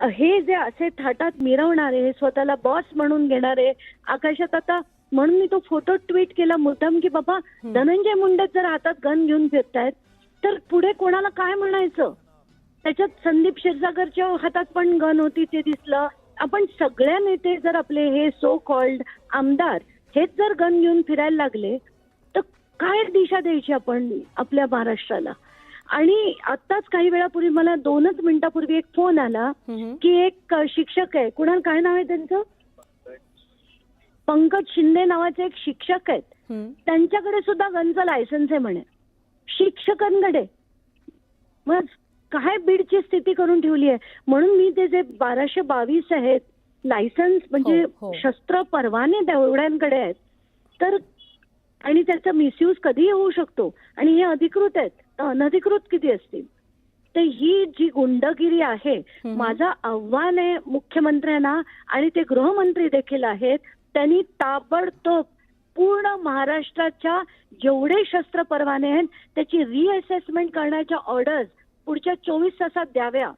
हे जे असे थाटात मिरवणारे, स्वतःला बॉस म्हणून घेणारे, आकाशात आता म्हणून मी तो फोटो ट्विट केला मुद्दाम की बाबा धनंजय मुंडे जर हातात गन घेऊन फिरतायत तर पुढे कोणाला काय म्हणायचं. त्याच्यात संदीप क्षीरसागरच्या हातात पण गन होती ते दिसलं. आपण सगळ्या नेते जर आपले हे सो कॉल्ड आमदार हेच जर गन घेऊन फिरायला लागले तर काय दिशा द्यायची आपण आपल्या महाराष्ट्राला. आणि आताच काही वेळापूर्वी मला 2च मिनिटापूर्वी एक फोन आला की एक शिक्षक आहे, कुणाला काय नाव आहे त्यांचं, पंकज शिंदे नावाचे एक शिक्षक आहेत, त्यांच्याकडे सुद्धा गनचं लायसन्स आहे म्हणे, शिक्षकांकडे. मग काय बीडची स्थिती करून ठेवली आहे. म्हणून मी ते जे 1222 आहेत लायसन्स म्हणजे शस्त्र परवाने तेवढ्यांकडे आहेत तर, आणि त्याचा मिसयूज कधीही होऊ शकतो. आणि हे अधिकृत आहेत तर अनधिकृत किती असतील. तर ही जी गुंडगिरी आहे, माझं आव्हान आहे मुख्यमंत्र्यांना आणि ते गृहमंत्री देखील आहेत, त्यांनी ताबडतोब पूर्ण महाराष्ट्राच्या जेवढे शस्त्र परवाने आहेत त्याची रिअसेसमेंट करण्याच्या ऑर्डर्स पुढच्या 24 तासात द्याव्या.